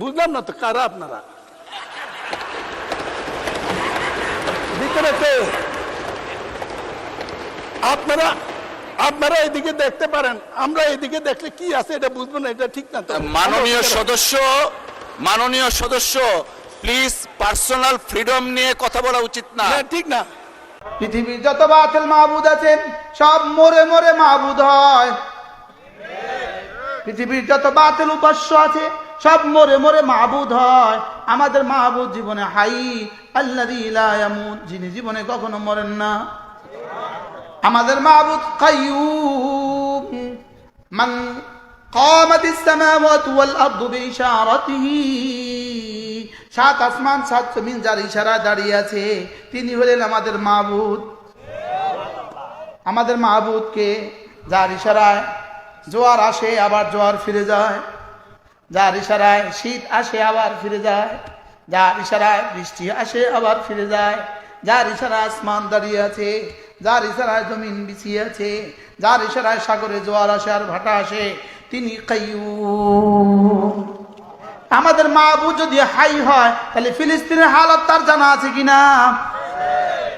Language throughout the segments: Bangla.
বুঝলাম না তো কারা আপনারা ভিতরে কে? আপনারা আপনারা এদিকে দেখতে পারেন, আমরা এদিকে দেখলে কি আছে এটা বুঝবো না, এটা ঠিক না তো। মাননীয় সদস্য প্লিজ পার্সোনাল ফ্রিডম নিয়ে কথা বলা উচিত না। ঠিক না। পৃথিবীর যত বাতিল মাহবুদ আছে সব মরে মরে মাহবুদ হয়। পৃথিবীর যত বাতিল উপাস্য আছে সব মরে মরে মাহবুদ হয়। আমাদের মাহবুদ জীবনে হাই আল্লাযী লা ইয়ামুত, যিনি জীবনে কখনো মরেন না। আমাদের মাহবুদ কাইয়ুম, মান কামাতিস সামাওয়াতু ওয়াল আরদু বিইশারাতিহি, সাত আসমান সাত জমিন যার ইশারায় দাঁড়িয়ে আছে তিনি হলেন আমাদের মাহবুদ। আমাদের মাহবুদকে যার ইশারায় জোয়ার আসে আবার জোয়ার ফিরে যায়, যার ইশারায় শীত আসে আবার ফিরে যায়, যার ইশারায় বৃষ্টি আসে আবার ফিরে যায়, যার ইশারায় আসমান দাঁড়িয়ে আছে, যার ইশারায় জমিন বিছিয়ে আছে, যার ইশারায় সাগরে জোয়ার আসে আর ভাটা আসে, তিনি কাইয়ুম। আমাদের মাহবুদ যদি হাই হয় তাহলে ফিলিস্তিনের হালত তার জানা আছে কিনা?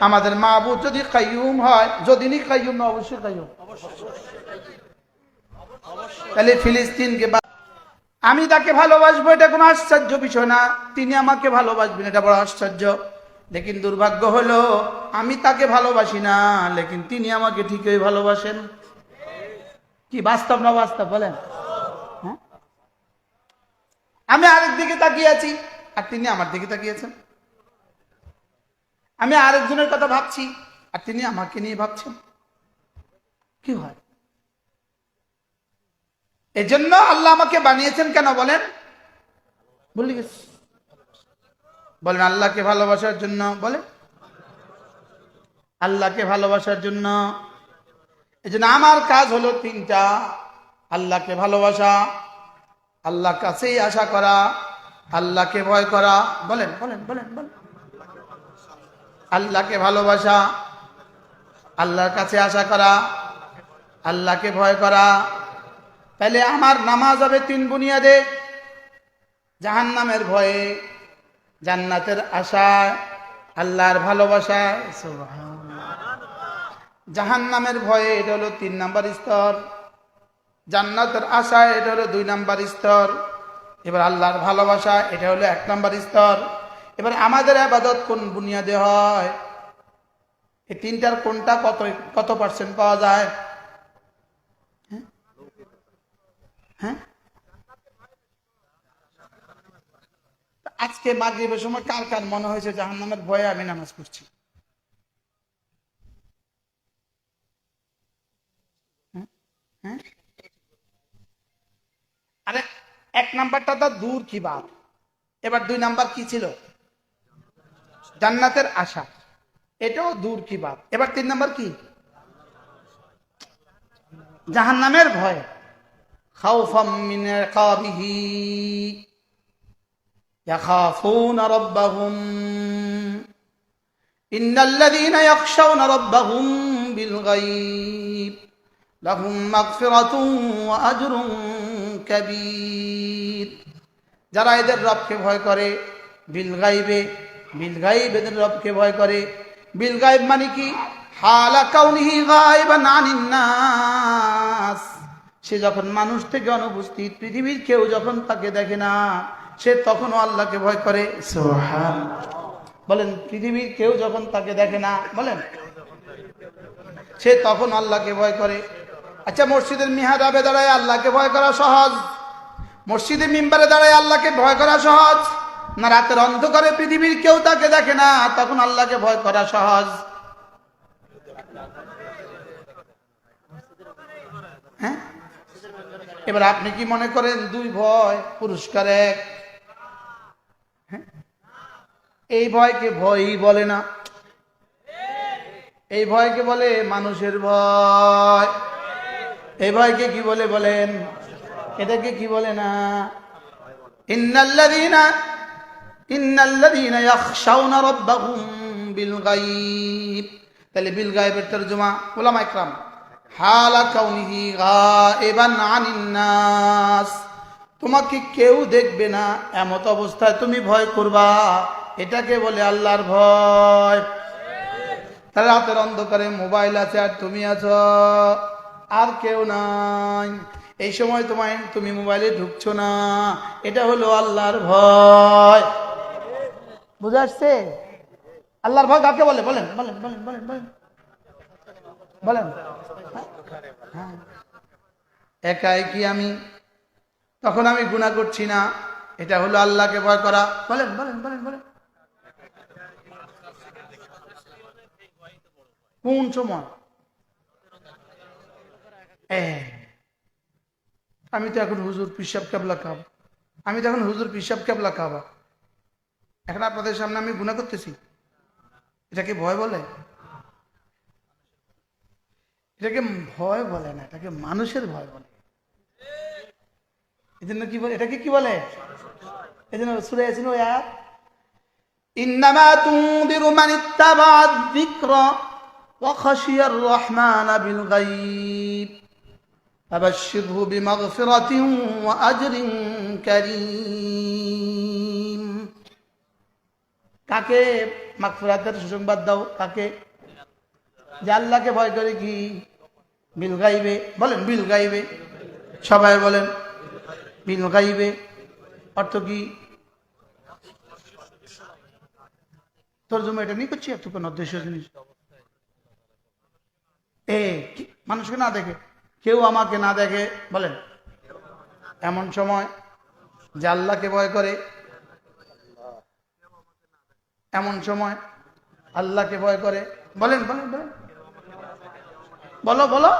আমাদের মাহবুদ যদি কাইয়ুম হয়, যদি নি কাইয়ুম না অবশ্যই কাইয়ুম, তাহলে ফিলিস্তিনকে আমি তাকে ভালোবাসবো এটা কোনো আশ্চর্য বিষয় না, তিনি আমাকে ভালোবাসবেন এটা বড় আশ্চর্য। লেকিন দুর্ভাগ্য হলো আমি তাকে ভালোবাসি না, লেকিন তিনি আমাকে ঠিকই ভালোবাসেন। কি বাস্তব না বাস্তব বলেন? হ্যাঁ, আমি আরেক দিকে তাকিয়ে আছি আর তিনি আমার দিকে তাকিয়েছেন। আমি আরেকজনের কথা ভাবছি আর তিনি আমাকে নিয়ে ভাবছেন। কি হয়? এজন্য আল্লাহ আমাকে বানিয়েছেন কেন বলেন? ভুলে গেছি। বলেন আল্লাহকে ভালোবাসার জন্য। বলেন আল্লাহকে ভালোবাসার জন্য। এজন্য আমার কাজ হলো তিনটা: আল্লাহকে ভালোবাসা, আল্লাহর কাছেই আশা করা, আল্লাহকে ভয় করা। বলেন বলেন বলেন বলেন। আল্লাহকে ভালোবাসা, আল্লাহর কাছে আশা করা, আল্লাহকে ভয় করা। তাহলে আমার নামাজ হবে তিন বুনিয়াদে: জাহান্নামের ভয়ে, জান্নাতের আশায়, আল্লাহর ভালোবাসায়। সুবহানাল্লাহ। জাহান্নামের ভয়ে এটা হলো 3 নাম্বার স্তর, জান্নাতের আশায় এটা হলো 2 নাম্বার স্তর, এবার আল্লাহর ভালোবাসা এটা হলো 1 নাম্বার স্তর। এবার আমাদের ইবাদত কোন বুনিয়াদে হয়? এই তিনটার কোনটা কত পার্সেন্ট পাওয়া যায়? হ্যাঁ, আজকে মাগরিবের সময় কার কার মনে হয়েছে জাহান্নামের ভয়ে আমি নামাজ পড়ছি? হ্যাঁ, আরে 1 নাম্বারটা তো দূর কি বাত, এবার 2 নাম্বার কি ছিল? জান্নাতের আশা, এটাও দূর কি বাত। এবার 3 নাম্বার কি? জাহান্নামের ভয়। খাউফাম মিন ইকাবিহি ইয়াখাফুনা রাব্বাহুম ইন্নাল্লাযীনা ইয়াখশাওনা রাব্বাহুম বিল গায়ব লাহুম মাগফিরাতুন ওয়া আজরুন কাবীর। যারা এদের রবকে ভয় করে বিল গায়বে, বিল গায়ব এদের রবকে ভয় করে। বিল গায়ব মানে কি? হালা কাউনিহি গায়বান আনিন নাস, সে যখন মানুষ থেকে অনুপস্থিত, পৃথিবীর কেউ যখন তাকে দেখে না, সে তখনও আল্লাহকে ভয় করে। সুবহানাল্লাহ। বলেন পৃথিবীর কেউ যখন তাকে দেখে না, বলেন সে তখন আল্লাহকে ভয় করে। আচ্ছা, মসজিদের মিহরাবে দাঁড়ায় আল্লাহকে ভয় করা সহজ, মসজিদে মিম্বারে দাঁড়ায় আল্লাহকে ভয় করা সহজ না রাতের অন্ধকারে পৃথিবীর কেউ তাকে দেখে না তখন আল্লাহকে ভয় করা সহজ? হ্যাঁ, এবার আপনি কি মনে করেন 2 ভয় পুরস্কার 1? হ্যাঁ, এই ভয়কে ভয়ই বলে না, এই ভয়কে বলে মানুষের ভয়। এই ভয়কে কি বলে বলেন? এটাকে কি বলে না? ইন্নাল্লাযীনা ইয়াখশাওনা রাব্বাহুম বিল গায়ব। তাহলে বিল গায়বের তরজমা উলামা ইকরাম হালা কাউনিহি গায়বান আনিন নাস, তোমাকে কেউ দেখবে না, এমত অবস্থায় তুমি ভয় করবা, এটাকে বলে আল্লাহর ভয়। তার রাতের অন্ধকারে মোবাইল আছে আর তুমি আছো, আর কেউ নাই, এই সময় তুমি মোবাইলে ঢুকছো না, এটা হলো আল্লাহর ভয়। বুঝে আসছে? আল্লাহর ভয় কাকে বলে? বলেন বলেন বলেন বলেন বলেন বলেন। হ্যাঁ, একাই কি আমি, তখন আমি গুনাহ করছি না, এটা হলো আল্লাহকে ভয় করা। বলেন বলেন বলেন বলেন। কোন সময়? আমি তো এখন হুজুর পিসাব কেবলা খাবো, এখন আপনাদের সামনে আমি গুনাহ করতেছি, এটাকে ভয় বলে? এটাকে ভয় বলে না, এটাকে মানুষের ভয় বলে। এই জন্য কি বলে, এটাকে কি বলে? এই জন্য সূরা ইয়াসিন আয়াত, ইন্নামা তুনদিরু মান ইত্তাবা যিকরা ওয়া খাশিয়ার রহমান বিল গায়ব ফাবাশশিরহু বিমাগফিরাতিন ওয়া আজরিন কারীম। কাকে মাগফিরাতের সুসংবাদ দাও? কাকে? যে আল্লাহকে ভয় করে। কি? বিল গাইবে। বলেন বিল গাইবে, সবাই বলেন বিল গাইবে। অর্থ কি? তরজমা এটা নিয়ে করছি, একটু কোন উদ্দেশ্য জিনিস। মানুষকে না দেখে, কেউ আমাকে না দেখে, বলেন এমন সময় যে আল্লাহকে ভয় করে, এমন সময় আল্লাহকে ভয় করে। বলেন বলেন বলেন, বলো বলো।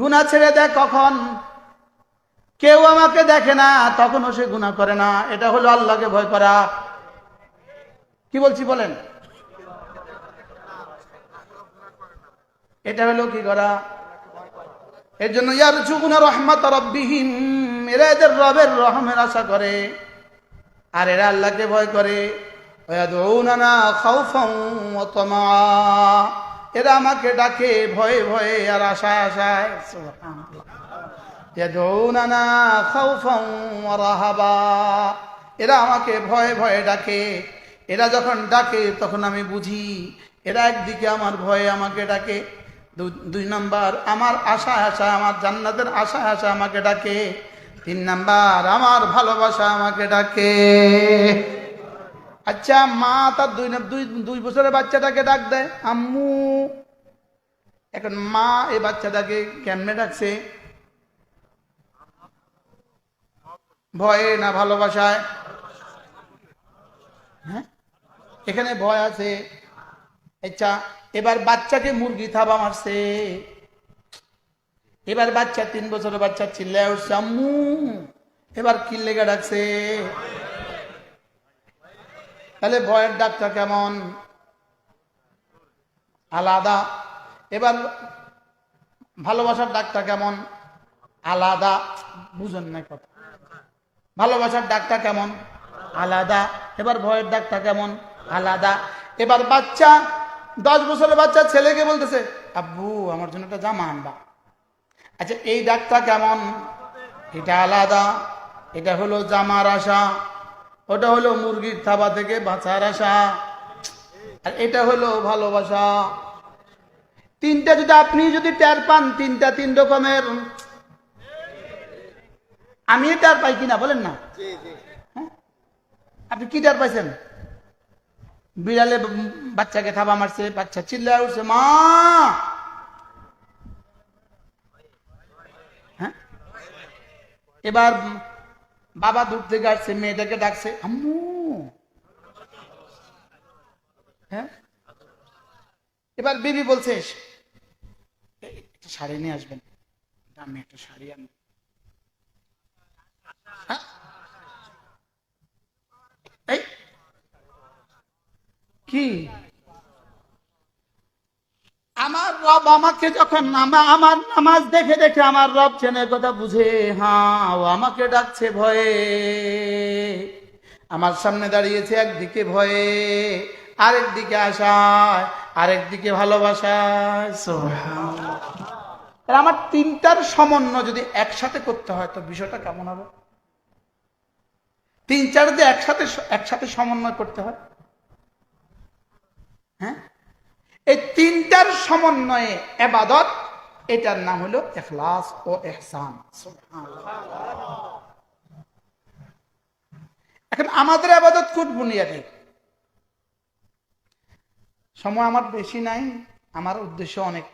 গুনাহ ছেড়ে দেয় কখন? কেউ আমাকে দেখে না, তখনও সে গুনাহ করে না, এটা হলো আল্লাহকে ভয় করা। কি বলছি বলেন? এটা হলো কি করা? এর জন্য ইয়ারজুনা রাহমাত রাব্বিহিম, এরা এদের রবের রহমের আশা করে, আর এরা আল্লাহকে ভয় করে। ওয়ায়াদউনানা খাউফান ওয়া তামা, এরা আমাকে ডাকে ভয়ে ভয়ে আর আশায় আশায়। সুবহানাল্লাহ। ইয়াদউনানা খাউফান ওয়া রাহাবা, এরা আমাকে ভয়ে ভয়ে ডাকে। এরা যখন ডাকে তখন আমি বুঝি এরা একদিকে আমার ভয়ে আমাকে ডাকে, দুই নাম্বার আমার আশায় আশায়, আমার জান্নাতের আশায় আশায় আমাকে ডাকে, 3 নাম্বার আমার ভালোবাসা আমাকে ডাকে। আচ্ছা, মা তার দুই বছরের বাচ্চাটাকে ডাক দেয় আম্মু। এখন মা এই বাচ্চাটাকে কেমনে ডাকছে? ভয়ে না ভালোবাসায়? হ্যাঁ, এখানে ভয় আছে। আচ্ছা, এবার বাচ্চাকে মুরগি থাবা মারছে, এবার বাচ্চা 3 বছরের বাচ্চা চিল্লায় উঠছে আম্মু, এবার কি লেগে ডাকছে? তাহলে ভয়ের ডাকটা কেমন? আলাদা। এবার ভালোবাসার ডাকটা কেমন? আলাদা। বুঝেন না কথা? ভালোবাসার ডাকটা কেমন? আলাদা। এবার ভয়ের ডাকটা কেমন? আলাদা। এবার বাচ্চা 10 বছরের বাচ্চা ছেলেকে বলতেছে আব্বু আমার জন্য একটা জামা আনবা। আচ্ছা, এই ডাকটা কেমন? এটা আলাদা। এটা হলো জামার আশা, ওটা হলো মুরগির থাবা থেকে বাঁচার আশা, আর এটা হলো ভালোবাসা। তিনটা যদি আপনি টের পান, তিনটা 3 রকমের। আমি টের পাই কিনা বলেন না? হ্যাঁ, আপনি কি টের পাইছেন? বিড়ালে বাচ্চাকে থাবা মারছে, বাচ্চা চিল্লায় উঠছে মা। হ্যাঁ, এবার বাবা দূর থেকে আসছে, মেয়েটাকে ডাকছে আম্মু। হ্যাঁ, এবার বিবি বলছে একটা শাড়ি নিয়ে আসবেন, আমি একটা শাড়ি আনবো। কি আমার রব আমাকে যখন আমার নামাজ দেখে দেখে আমার রব চেনের কথা বুঝে, হ্যাঁ ও আমাকে ডাকছে ভয়ে, আমার সামনে দাঁড়িয়েছে একদিকে ভয়ে, আরেকদিকে আশায়, আরেকদিকে ভালোবাসায়। সুবহানাল্লাহ। আমার তিনটার সমন্বয় যদি একসাথে করতে হয় তো বিষয়টা কেমন হবে? তিন চার যে একসাথে সমন্বয় করতে হয়, হ্যাঁ, এই তিনটার সমন্বয়ে ইবাদত, এটার নাম হলো ইখলাস ও ইহসান। এখন আমাদের ইবাদত খুব বুনিয়াদি। সময় আমার বেশি নাই, আমার উদ্দেশ্য অনেক।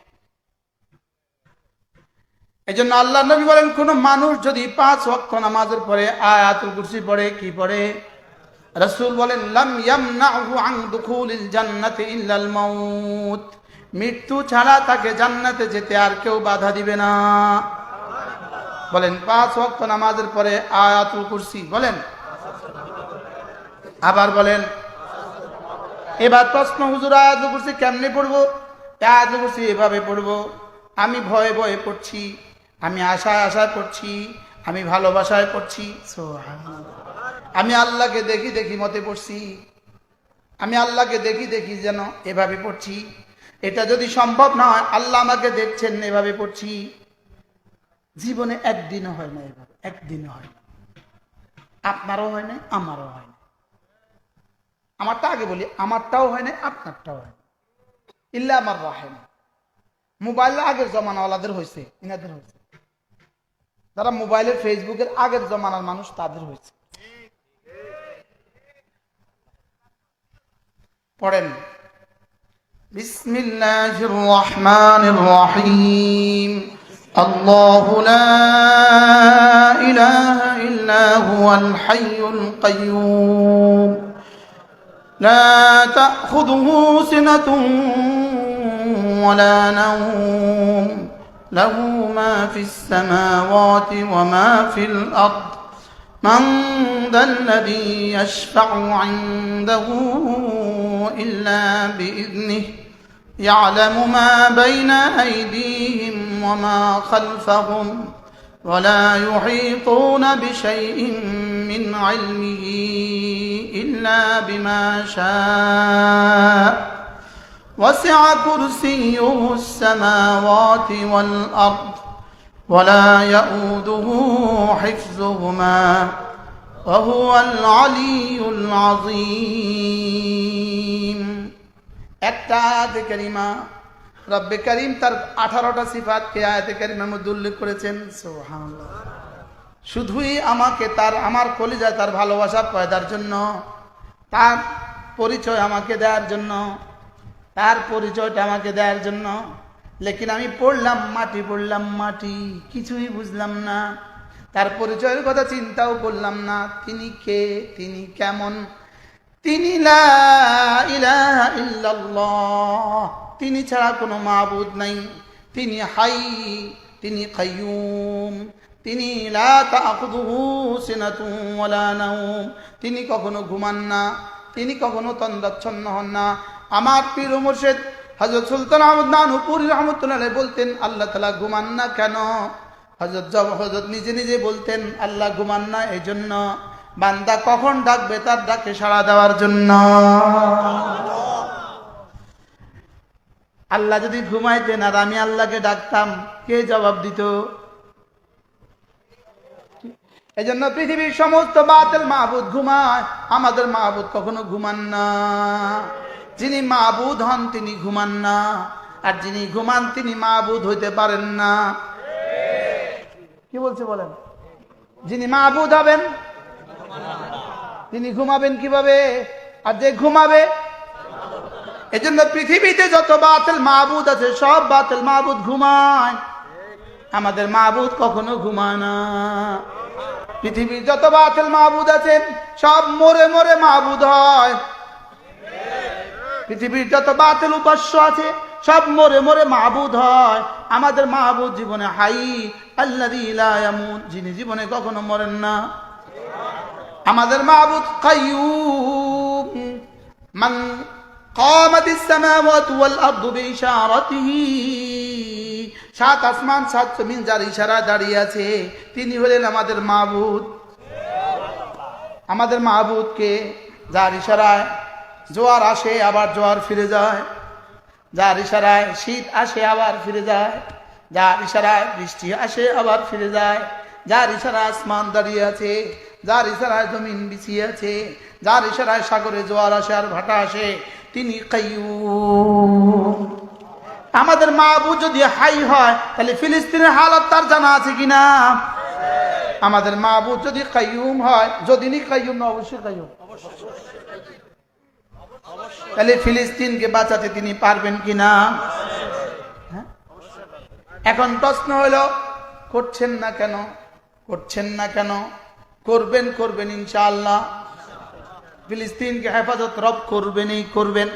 এই জন্য আল্লাহ নবী বলেন, কোন মানুষ যদি 5 ওয়াক্ত নামাজের পরে আয়াতুল কুরসি পড়ে, কি পড়ে? রাসূল বলেন, লাম ইয়ামনাহু আন দুখুলিল জান্নাতি ইল্লাল মাউত, মৃত্যু ছাড়া তাকে জান্নাতে যেতে আর কেউ বাধা দিবে না। বলেন 5 ওয়াক্ত নামাজের পরে আয়াতুল কুরসি বলেন, আবার বলেন। এবার প্রশ্ন, হুজুর আয়াতুল কুরসি কেমনে পড়বো? আয়াতুল কুরসি এভাবে পড়বো, আমি ভয়ে ভয়ে পড়ছি, আমি আশায় আশায় পড়ছি, আমি ভালোবাসায় পড়ছি, আমি আল্লাহকে দেখি দেখি মতে পড়ছি, আমি আল্লাহকে দেখি দেখি যেন এভাবে পড়ছি। এটা যদি সম্ভব না হয়, আল্লাহ আমাকে দেখছেন এভাবে পড়ছি। জীবনে একদিনও হয় না এভাবে, একদিনও হয় না। আপনারও হয় না, আমারও হয় না। আমারটা আগে বলি, আমারটাও হয় না, আপনারটাও হয় না, ইল্লা আমার রাহেম। মোবাইল আগের জমানাওয়ালাদের হয়েছে, ইনাদের হয়েছে। যারা মোবাইলের ফেসবুকের আগের জমানার মানুষ, তাদের হয়েছে। পড়েন, বিসমিল্লাহির রহমানির রহিম, আল্লাহু লা ইলাহা ইল্লা হুয়াল হাইয়ুল কাইয়্যুম, লা তাখুযুহু সিনাতুন ওয়ালা নাওম, লাহু মা ফিস সামাওয়াতি ওয়া মা ফিল আরদ, من ذا الذي يشفع عنده إلا بإذنه، يعلم ما بين أيديهم وما خلفهم ولا يحيطون بشيء من علمه إلا بما شاء، وسع كرسيه السماوات والأرض ولا يؤوده حفظهما وهو العلي العظيم। একটা আয়াতে কারিমা রব্বে করিম তার 18টা সিফাতকে আয়াতে কারিমার মধ্যে উল্লেখ করেছেন। সুবহানাল্লাহ। শুধুই আমাকে আমার কলিজায় তার ভালোবাসা পয়দার জন্য, তার পরিচয় আমাকে দেওয়ার জন্য, তার পরিচয়টা আমাকে দেওয়ার জন্য। লেকিন আমি পড়লাম মাটি, কিছুই বুঝলাম না, তার পরিচয়ের কথা চিন্তাও করলাম না। তিনি কে, তিনি কেমন, তিনি লা ইলাহা ইল্লাল্লাহ, তিনি ছাড়া কোনো মাবুদ নাই। তিনি হাই, তিনি কাইয়ুম, তিনি লা তাখুযুহু সিনাতুন ওয়ালা নাওম, তিনি কখনো ঘুমান না, তিনি কখনো তন্দ্রাচ্ছন্ন হন না। আমার পীর ও মুর্শিদ হযরত সুলতান আহমদ নানুপুরি রাহমাতুল্লাহ আলাইহি বলতেন, আল্লাহ তাআলা ঘুমান না কেন? হযরত নিজে নিজে বলতেন, আল্লাহ ঘুমান না এই জন্য বান্দা কখন ডাকবে তার ডাকে সাড়া দেওয়ার জন্য। আল্লাহ যদি ঘুমাইতেন আর আমি আল্লাহকে ডাকতাম, কে জবাব দিত? এই জন্য পৃথিবীর সমস্ত বাতিল মাবুদ ঘুমায়, আমাদের মাবুদ কখনো ঘুমান না। যিনি মাবুদ হন তিনি ঘুমান না, আর যিনি ঘুমান তিনি মাবুদ হইতে পারেন না। কি বলছে বলেন? যিনি মাবুদ হবেন তিনি ঘুমাবেন কিভাবে? আর যে ঘুমাবে, এজন্য পৃথিবীতে যত বাতিল মাবুদ আছে সব বাতিল মাবুদ ঘুমায়, আমাদের মাবুদ কখনো ঘুমায় না। পৃথিবীর যত বাতিল মাবুদ আছে সব মরে মরে মাবুদ হয়। পৃথিবীর যত বাতিল উপাস্য আছে সব মরে মরে মাবুদ হয়। আমাদের মাবুদ জীবনে হাই, আল্লাযী লা ইয়ামুত, যিনি জীবনে কখনো মরেন না। আমাদের মাবুদ কাইয়ুম, মান কামাতিস সামাওয়াতু ওয়াল আরদু বিইশারাতিহি, সাত আসমান সাত জমিন যার ইশারায় দাঁড়িয়ে আছে তিনি হলেন আমাদের মাবুদ। আমাদের মাবুদকে যার ইশারায় জোয়ার আসে আবার জোয়ার ফিরে যায়, যার ইশারায় শীত আসে আবার ফিরে যায়, যার ইশারায় বৃষ্টি আসে আবার ফিরে যায়, যার ইশারায় আসমান দাঁড়িয়ে আছে, যার ইশারায় জমিন বিছিয়ে আছে, যার ইশারায় সাগরে জোয়ার আসে আর ভাটা আসে, তিনি কাইয়ুম। আমাদের মাহবুব যদি হাই হয় তাহলে ফিলিস্তিনের হালত তার জানা আছে কিনা? আমাদের মাহবুব যদি কাইয়ুম হয়, যদি নি কাইয়ুম না অবশ্যই কাইয়ুম, তাহলে ফিলিস্তিনকে বাঁচাতে তিনি পারবেন কিনা? হ্যাঁ? এখন প্রশ্ন হলো, করছেন না কেন? করছেন না কেন? করবেন, করবেন ইনশাআল্লাহ। ফিলিস্তিনকে হেফাজত রব করবেনই করবেন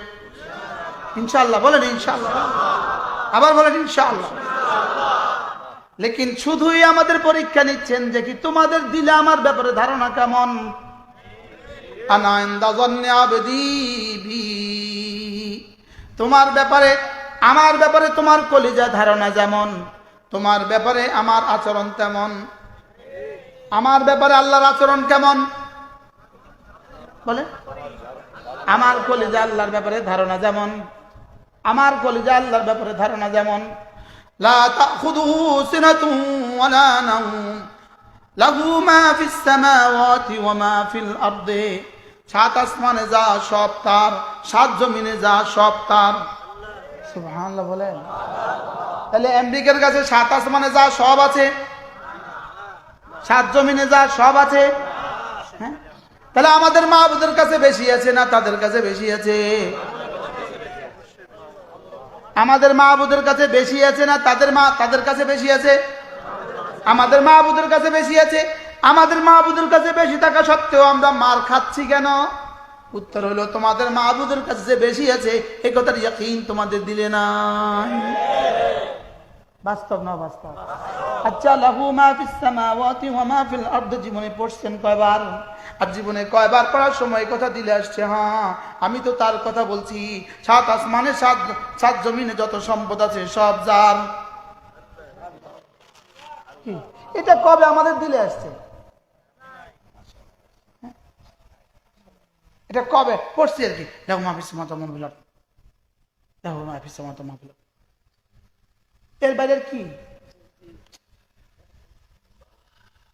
ইনশাআল্লাহ। বলেন ইনশাআল্লাহ, আবার বলেন ইনশাআল্লাহ। লেকিন শুধুই আমাদের পরীক্ষা নিচ্ছেন যে কি তোমাদের দিলে আমার ব্যাপারে ধারণা কেমন। আনা ইনদা যন্নি আবদি বি, তোমার ব্যাপারে আমার ব্যাপারে তোমার কলিজা ধারণা যেমন, তোমার ব্যাপারে আমার আচরণ তেমন। আমার ব্যাপারে আল্লাহর আচরণ কেমন? বলে আমার কলিজা আল্লাহর ব্যাপারে ধারণা যেমন, আমার কলিজা আল্লাহর ব্যাপারে ধারণা যেমন। লা তাখুযুহু সিনাতুন ওয়ালা নাওম লাহু মা ফিস সামাওয়াতি ওয়া মা ফিল আরদি, সাত আসমানে যা সব তার, সাত জমিনে যা সব তার। সুবহানাল্লাহ বলেন। তাহলে আমেরিকার কাছে সাত আসমানে যা সব আছে, সাত জমিনে যা সব আছে, হ্যাঁ? তাহলে আমাদের মাহবুবের কাছে বেশি আছে না তাদের কাছে বেশি আছে? আমাদের মাহবুবের কাছে বেশি আছে না তাদের কাছে বেশি আছে? আমাদের মাহবুবের কাছে বেশি আছে। আমাদের মাহবুবের কাছে বেশি থাকা সত্ত্বেও আমরা মার খাচ্ছি কেন? উত্তর হলো, তোমাদের মাহবুবের কাছে যে বেশি আছে এই কথার ইয়াকিন তোমাদের দিলে না। বাস্তব না বাস্তব? আচ্ছা, লাহু মা ফিস সামাওয়াতি ওয়া মা ফিল আরদি জীবনে পড়ছেন কয়বার? আর জীবনে কয়বার পড়ার সময় কথা দিলে আসছে? হ্যাঁ, আমি তো তার কথা বলছি। সাত আসমানে সাত জমিনে যত সম্পদ আছে সব যার। এটা কবে আমাদের দিলে আসছে? এটা কবে পড়ছি আর কি? দেখো মাহফিস মাতামাবিল, দেখো মাহফিস মাতামাবিল, এর বাইরে কি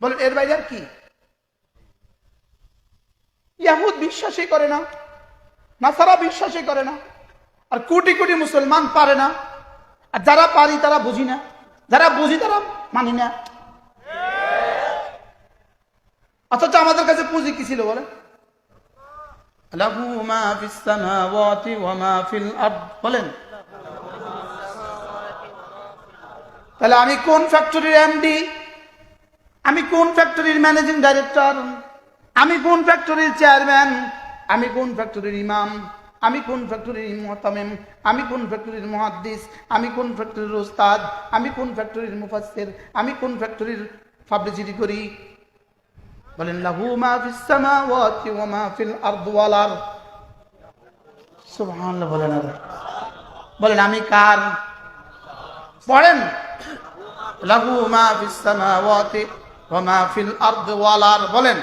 বলেন? এর বাইরে আর কি? ইয়াহুদ বিশ্বাসই করে না, নাসারা বিশ্বাসই করে না, আর কোটি কোটি মুসলমান পারে না। আর যারা পারি তারা বুঝি না, যারা বুঝি তারা মানি না। অথচ আমাদের কাছে পুঁজি কি ছিল বলেন? লাহু মা ফিস সামাওয়াতি ওয়া মা ফিল আরদ, বলেন। তাহলে আমি কোন ফ্যাক্টরির এমডি? আমি কোন ফ্যাক্টরির ম্যানেজিং ডাইরেক্টর? আমি কোন ফ্যাক্টরির চেয়ারম্যান? আমি কোন ফ্যাক্টরির ইমাম? আমি কোন ফ্যাক্টরির মুহতামিম? আমি কোন ফ্যাক্টরির মুহাদ্দিস? আমি কোন ফ্যাক্টরির উস্তাদ? আমি কোন ফ্যাক্টরির মুফাসসির? আমি কোন ফ্যাক্টরির পাবলিসিটি করি? বলেন লাহু মা ফিস সামাওয়াতি ওয়া মা ফিল আরদি ওয়াল আরদ। সুবহানাল্লাহ বলেন। বলেন আমি কার? পড়েন লাহু মা ফিস সামাওয়াতি ওয়া মা ফিল আরদি ওয়াল আরদ, বলেন।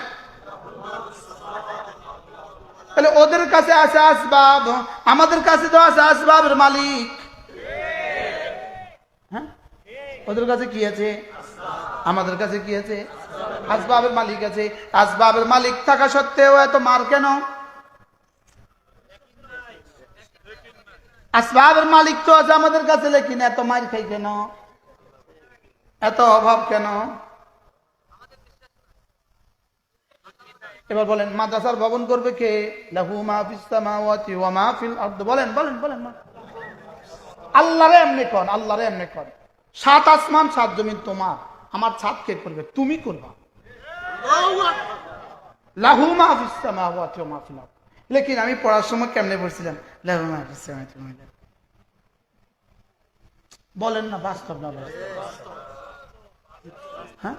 তাহলে ওদের কাছে আছে আসবাব, আমাদের কাছে তো আছে আসবাবের মালিক। হ্যাঁ, ওদের কাছে কি আছে? আমাদের কাছে কি আছে? আসবাবের মালিক আছে। আসবাবের মালিক থাকা সত্ত্বেও এত মার কেন? আসবাবের মালিক তো আছে আমাদের কাছে, লেকিন এত মার খাই কেন? এত অভাব কেন? এবার বলেন, মাদ্রাসার ভবন করবে কে? লাহু মা ফিস সামাওয়াতি ওয়া মা ফিল আরদ, বলেন বলেন বলেন। আল্লাহরে এমনি কর, আল্লাহরে এমনি কর। সাত আসমান সাত জমিন তোমার, আমার ছাদ কে করবে? তুমি করবা। লাহু মা ফিস সামাওয়াতি ওয়া মা ফিল আরদ। লেকিন আমি পড়ার সময় কেমনে পড়ছিলাম? লাহু মা ফিস সামাওয়াতি ওয়া মা ফিল আরদ। বলেন না বাস্তব না? হ্যাঁ,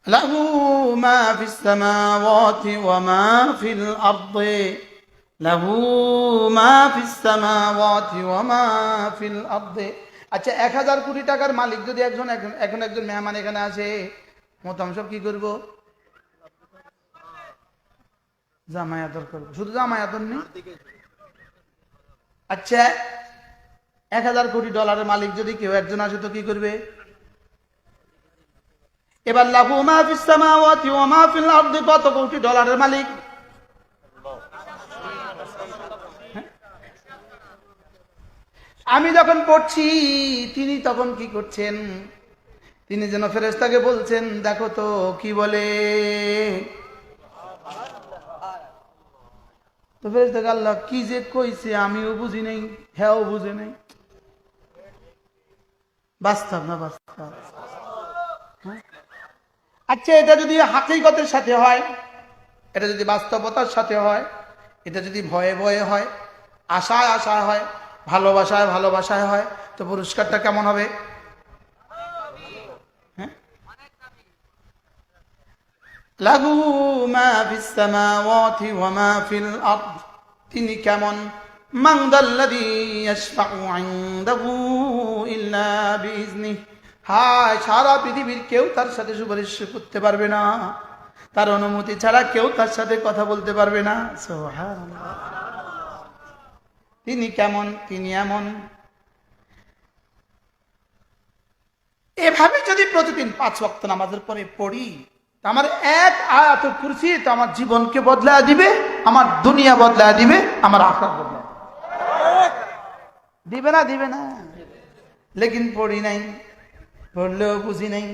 লাহু মা ফিস সামাওয়াতি ওয়া মা ফিল আরদি, লাহু মা ফিস সামাওয়াতি ওয়া মা ফিল আরদি। আচ্ছা, 1000 কোটি টাকার মালিক যদি এখন একজন মেহমান এখানে আসে, মোতাম সব কি করব? জামাই আদর করবো। শুধু জামাই আদর নেই। আচ্ছা, 1000 কোটি ডলারের মালিক যদি কেউ একজন আসে তো কি করবে? এবার লাহু মা ফিস সামাওয়াতি ওয়া মা ফিল আরদি কত কোটি ডলারের মালিক? আমি যখন পড়ছি তিনি তখন কি করছেন? তিনি যেন ফেরেশতাকে বলছেন, দেখো তো কি বলে। তো ফেরেশতাকে আল্লাহ কি যে কইছে আমিও বুঝি নাই, হ্যাঁ বুঝে নাই। বাস্তব না বাস্তব? আচ্ছা, এটা যদি হাকিকতের সাথে হয়, এটা যদি বাস্তবতার সাথে হয়, এটা যদি ভয়ে ভয়ে হয়, আশায় আশায় হয়, ভালোবাসায় ভালোবাসায় হয়, তো পুরস্কারটা কেমন হবে? লাহু মা ফিস সামাওয়াতি ওয়া মা ফিল আরদ, তিনি কেমন? মান যাল্লাযী ইয়াশফাউ ইনদাহু ইল্লা বিইজনিহি, হায় সারা পৃথিবীর কেউ তার সাথে সুপারিশ করতে পারবে না, তার অনুমতি ছাড়া কেউ তার সাথে কথা বলতে পারবে না। সুবহানাল্লাহ। তিনি কেমন? তিনি এমন। এভাবে যদি প্রতিদিন 5 ওয়াক্ত নামাজের পরে পড়ি, আমার এক আয়াতুল কুরসি তো আমার জীবনকে বদলায় দিবে, আমার দুনিয়া বদলায় দিবে, আমার আখিরাত বদলায় দিবে না? দিবে না? লেকিন পড়ি নাই, পড়লেও বুঝি নাই।